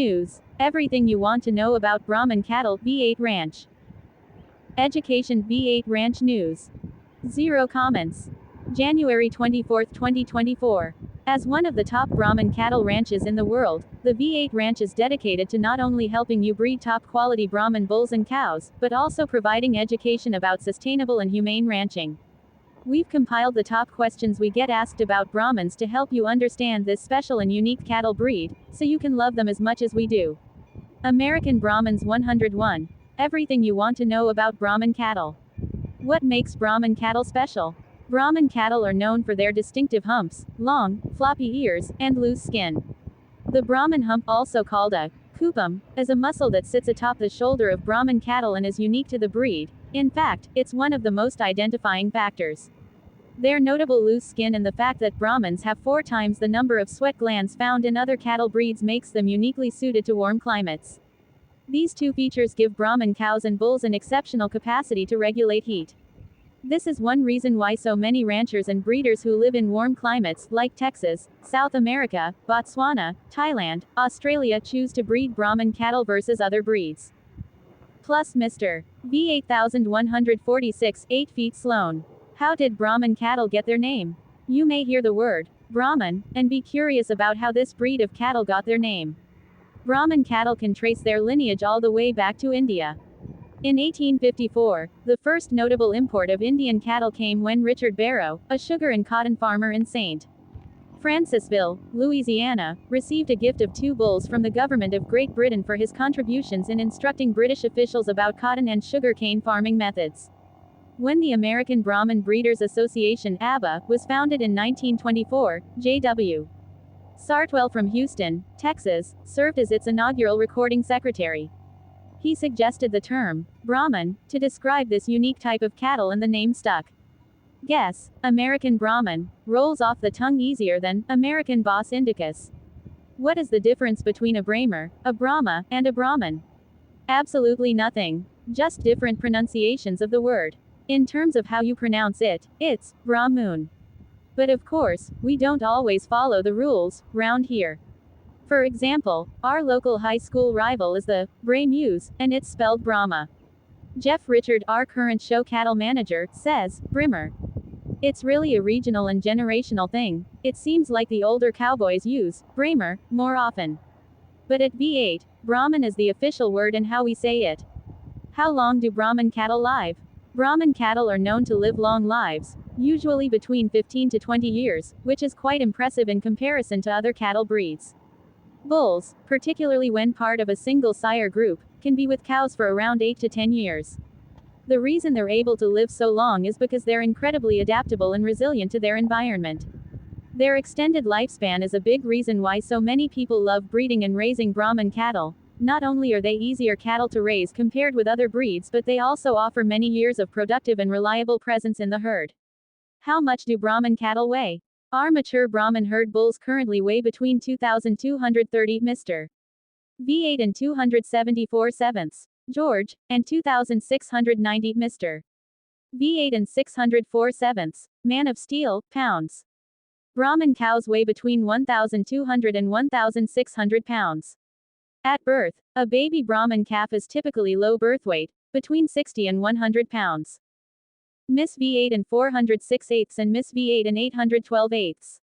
News. Everything you want to know about Brahman cattle, B8 Ranch. Education, B8 Ranch News. 0 comments. January 24, 2024. As one of the top Brahman cattle ranches in the world, the B8 Ranch is dedicated to not only helping you breed top-quality Brahman bulls and cows, but also providing education about sustainable and humane ranching. We've compiled the top questions we get asked about Brahmans to help you understand this special and unique cattle breed, so you can love them as much as we do. American Brahmans 101. Everything you want to know about Brahman cattle. What makes Brahman cattle special? Brahman cattle are known for their distinctive humps, long, floppy ears, and loose skin. The Brahman hump, also called a kupum, is a muscle that sits atop the shoulder of Brahman cattle and is unique to the breed. In fact, it's one of the most identifying factors. Their notable loose skin and the fact that Brahmans have 4 times the number of sweat glands found in other cattle breeds makes them uniquely suited to warm climates. These two features give Brahman cows and bulls an exceptional capacity to regulate heat. This is one reason why so many ranchers and breeders who live in warm climates, like Texas, South America, Botswana, Thailand, Australia choose to breed Brahman cattle versus other breeds. Plus Mr. B 8146, 8 feet Sloan. How did Brahman cattle get their name? You may hear the word Brahman and be curious about how this breed of cattle got their name. Brahman cattle can trace their lineage all the way back to India. In 1854, the first notable import of Indian cattle came when Richard Barrow, a sugar and cotton farmer in St. Francisville, Louisiana, received a gift of 2 bulls from the government of Great Britain for his contributions in instructing British officials about cotton and sugarcane farming methods. When the American Brahman Breeders Association (ABA) was founded in 1924, J.W. Sartwell from Houston, Texas, served as its inaugural recording secretary. He suggested the term Brahman to describe this unique type of cattle, and the name stuck. Guess, American Brahman rolls off the tongue easier than American Bos Indicus. What is the difference between a Brahmer, a Brahma, and a Brahman? Absolutely nothing. Just different pronunciations of the word. In terms of how you pronounce it, it's Brahmun. But of course, we don't always follow the rules round here. For example, our local high school rival is the Brahmuse, and it's spelled Brahma. Jeff Richard, our current show cattle manager, says Brimmer. It's really a regional and generational thing. It seems like the older cowboys use Brahmer more often. But at B8, Brahman is the official word and how we say it. How long do Brahman cattle live? Brahman cattle are known to live long lives, usually between 15 to 20 years, which is quite impressive in comparison to other cattle breeds. Bulls, particularly when part of a single sire group, can be with cows for around 8 to 10 years. The reason they're able to live so long is because they're incredibly adaptable and resilient to their environment. Their extended lifespan is a big reason why so many people love breeding and raising Brahman cattle. Not only are they easier cattle to raise compared with other breeds, but they also offer many years of productive and reliable presence in the herd. How much do Brahman cattle weigh? Our mature Brahman herd bulls currently weigh between 2,230 Mr. V8 and 274 sevenths, George, and 2,690 Mr. V8 and 604 sevenths, Man of Steel, pounds. Brahman cows weigh between 1,200 and 1,600 pounds. At birth, a baby Brahman calf is typically low birth weight, between 60 and 100 pounds. Miss V8 and 406 eighths and Miss V8 and 812 eighths.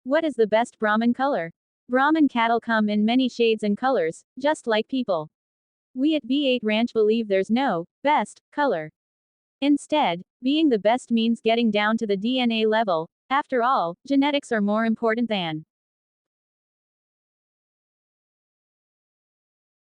What is the best Brahman color? Brahman cattle come in many shades and colors, just like people. We at B8 Ranch believe there's no best color. Instead, being the best means getting down to the DNA level. After all, genetics are more important than